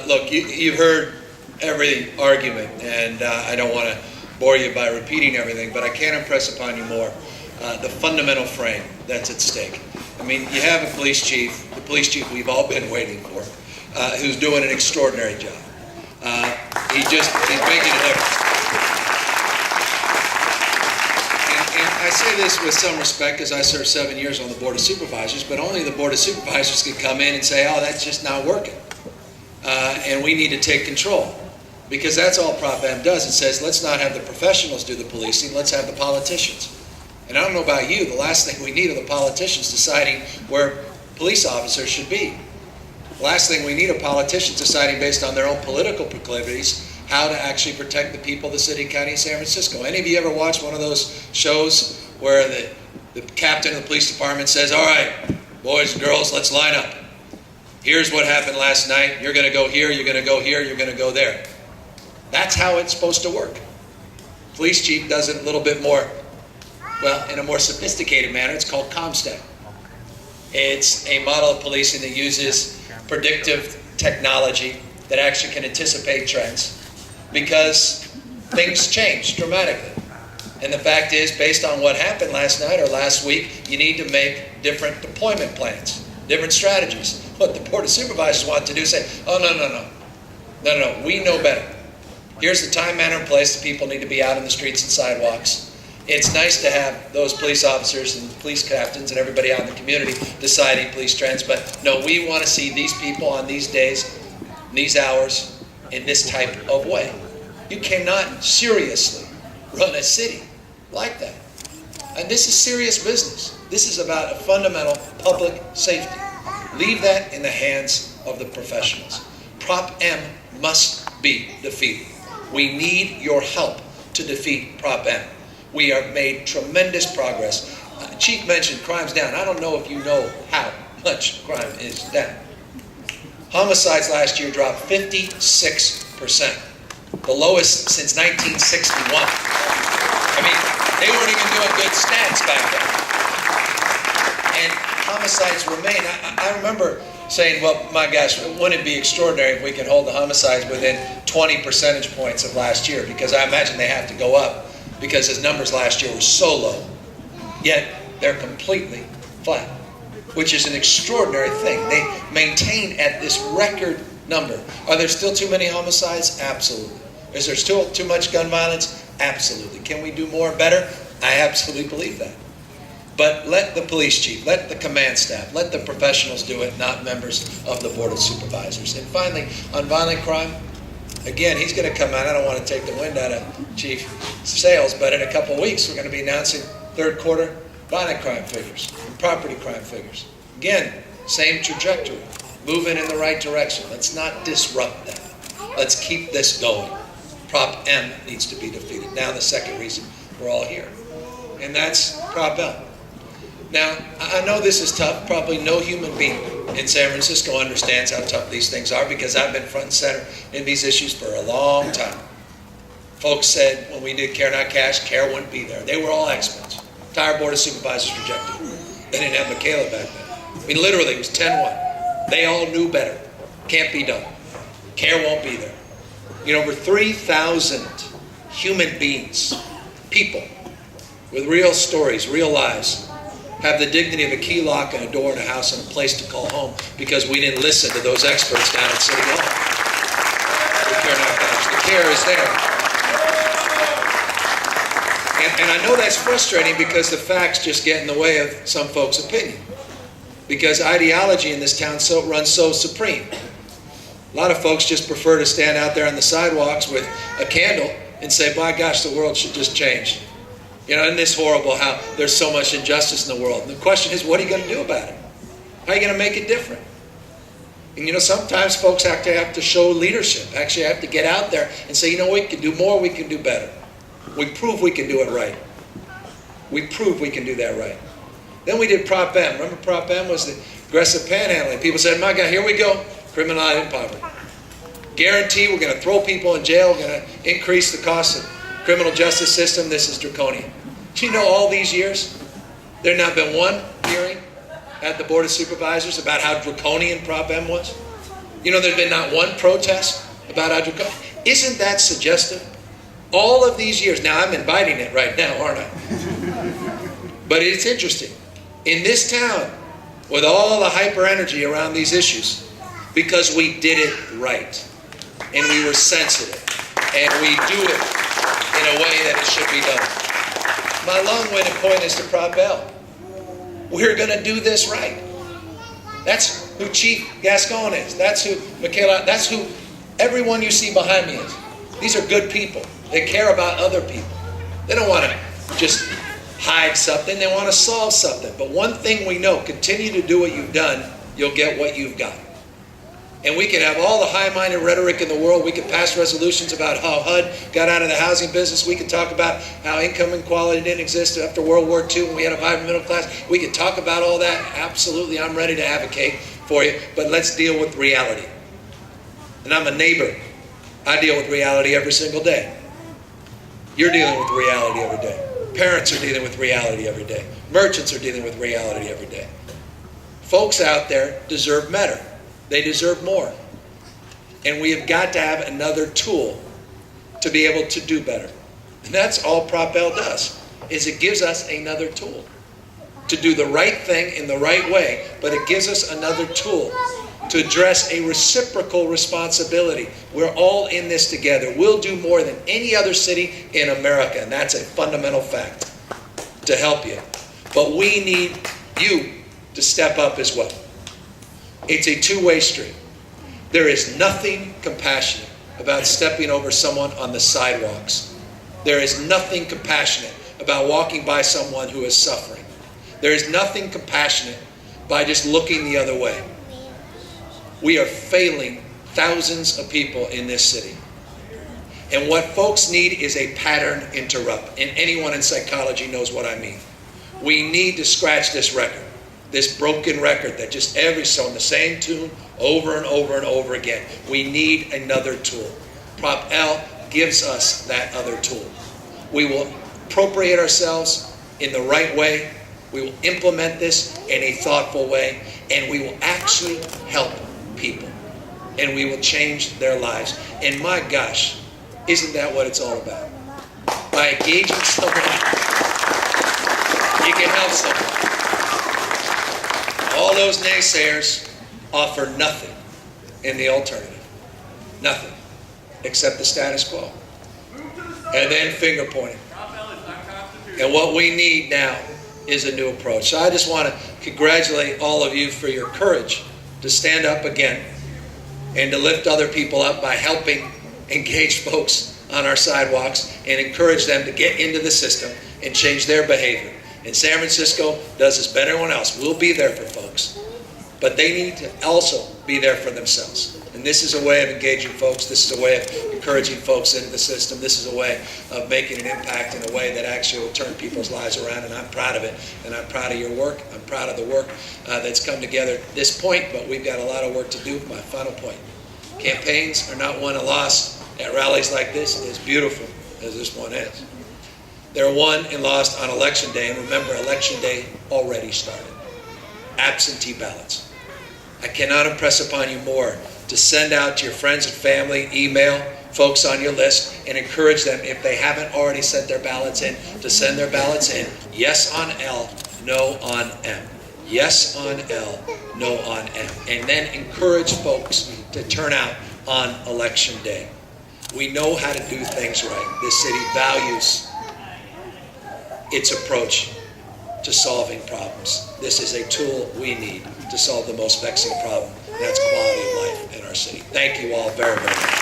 Look, you've heard every argument, and I don't want to bore you by repeating everything, but I can't impress upon you more the fundamental frame that's at stake. I mean, you have a police chief, the police chief we've all been waiting for, who's doing an extraordinary job. He's making a difference. And I say this with some respect because I served 7 years on the Board of Supervisors, but only the Board of Supervisors can come in and say, oh, that's just not working. And we need to take control. Because that's all Prop M does. It says, let's not have the professionals do the policing, let's have the politicians. And I don't know about you, the last thing we need are the politicians deciding where police officers should be. The last thing we need are politicians deciding based on their own political proclivities how to actually protect the people of the city, county, of San Francisco. Any of you ever watched one of those shows where the captain of the police department says, all right, boys and girls, let's line up. Here's what happened last night. You're going to go here, you're going to go here, you're going to go there. That's how it's supposed to work. Police chief does it a little bit more, well, in a more sophisticated manner. It's called ComStat. It's a model of policing that uses predictive technology that actually can anticipate trends because things change dramatically. And the fact is, based on what happened last night or last week, you need to make different deployment plans, different strategies. What the Board of Supervisors want to do is say, oh, no, we know better. Here's the time, manner, and place that people need to be out in the streets and sidewalks. It's nice to have those police officers and police captains and everybody out in the community deciding police trends, but no, we want to see these people on these days, these hours, in this type of way. You cannot seriously run a city like that. And this is serious business. This is about a fundamental public safety. Leave that in the hands of the professionals. Prop M must be defeated. We need your help to defeat Prop M. We have made tremendous progress. Chief mentioned crime's down. I don't know if you know how much crime is down. Homicides last year dropped 56%. The lowest since 1961. I mean, they weren't even doing good stats back then. And homicides remain. I remember saying, well, my gosh, wouldn't it be extraordinary if we could hold the homicides within 20 percentage points of last year? Because I imagine they have to go up because his numbers last year were so low. Yet they're completely flat, which is an extraordinary thing. They maintain at this record number. Are there still too many homicides? Absolutely. Is there still too much gun violence? Absolutely. Can we do more and better? I absolutely believe that. But let the police chief, let the command staff, let the professionals do it, not members of the Board of Supervisors. And finally, on violent crime, again, he's going to come out. I don't want to take the wind out of Chief Sales, but in a couple of weeks, we're going to be announcing third quarter violent crime figures and property crime figures. Again, same trajectory, moving in the right direction. Let's not disrupt that. Let's keep this going. Prop M needs to be defeated. Now the second reason we're all here, and that's Prop M. Now, I know this is tough. Probably no human being in San Francisco understands how tough these things are because I've been front and center in these issues for a long time. Folks said when we did Care Not Cash, CARE wouldn't be there. They were all experts. Entire Board of Supervisors rejected it. They didn't have Michaela back then. I mean, literally, it was 10-1. They all knew better. Can't be done. CARE won't be there. You know, over 3,000 human beings, people with real stories, real lives, have the dignity of a key lock and a door in a house and a place to call home because we didn't listen to those experts down at City Hall. The CARE Not Cash. The CARE is there. And I know that's frustrating because the facts just get in the way of some folks' opinion. Because ideology in this town runs so supreme. A lot of folks just prefer to stand out there on the sidewalks with a candle and say, my gosh, the world should just change. You know, isn't this horrible how there's so much injustice in the world? And the question is, what are you going to do about it? How are you going to make it different? And you know, sometimes folks have to show leadership, actually have to get out there and say, you know, we can do more, we can do better. We prove we can do it right. We prove we can do that right. Then we did Prop M. Remember Prop M was the aggressive panhandling. People said, my God, here we go, criminalizing poverty. Guarantee we're going to throw people in jail, we're going to increase the cost of criminal justice system. This is draconian. Do you know all these years, there had not been one hearing at the Board of Supervisors about how draconian Prop M was? You know, there's been not one protest about hydrocarbons. Isn't that suggestive? All of these years, now I'm inviting it right now, aren't I? But it's interesting. In this town, with all the hyper energy around these issues, because we did it right, and we were sensitive, and we do it in a way that it should be done. My long-winded point is to Prop L. We're going to do this right. That's who Chief Gascon is. That's who Michaela, that's who everyone you see behind me is. These are good people. They care about other people. They don't want to just hide something. They want to solve something. But one thing we know, continue to do what you've done, you'll get what you've got. And we can have all the high-minded rhetoric in the world. We can pass resolutions about how HUD got out of the housing business. We can talk about how income inequality didn't exist after World War II when we had a vibrant middle class. We can talk about all that. Absolutely, I'm ready to advocate for you. But let's deal with reality. And I'm a neighbor. I deal with reality every single day. You're dealing with reality every day. Parents are dealing with reality every day. Merchants are dealing with reality every day. Folks out there deserve better. They deserve more. And we have got to have another tool to be able to do better. And that's all Prop L does, is it gives us another tool to do the right thing in the right way, but it gives us another tool to address a reciprocal responsibility. We're all in this together. We'll do more than any other city in America, and that's a fundamental fact, to help you. But we need you to step up as well. It's a two-way street. There is nothing compassionate about stepping over someone on the sidewalks. There is nothing compassionate about walking by someone who is suffering. There is nothing compassionate by just looking the other way. We are failing thousands of people in this city. And what folks need is a pattern interrupt. And anyone in psychology knows what I mean. We need to scratch this record. This broken record that just every song, the same tune over and over and over again. We need another tool. Prop L gives us that other tool. We will appropriate ourselves in the right way. We will implement this in a thoughtful way. And we will actually help people. And we will change their lives. And my gosh, isn't that what it's all about? By engaging someone, you can help someone. All those naysayers offer nothing in the alternative. Nothing. Except the status quo. And then finger pointing. And what we need now is a new approach. So I just want to congratulate all of you for your courage to stand up again and to lift other people up by helping engage folks on our sidewalks and encourage them to get into the system and change their behavior. And San Francisco does this better than anyone else. We'll be there for folks. But they need to also be there for themselves. And this is a way of engaging folks. This is a way of encouraging folks into the system. This is a way of making an impact in a way that actually will turn people's lives around. And I'm proud of it. And I'm proud of your work. I'm proud of the work that's come together at this point. But we've got a lot of work to do. My final point. Campaigns are not won and lost at rallies like this, as beautiful as this one is. They're won and lost on Election Day. And remember, Election Day already started. Absentee ballots. I cannot impress upon you more to send out to your friends and family, email folks on your list, and encourage them, if they haven't already sent their ballots in, to send their ballots in. Yes on L, no on M. Yes on L, no on M. And then encourage folks to turn out on Election Day. We know how to do things right. This city values its approach to solving problems. This is a tool we need to solve the most vexing problem. That's quality of life in our city. Thank you all very, very much.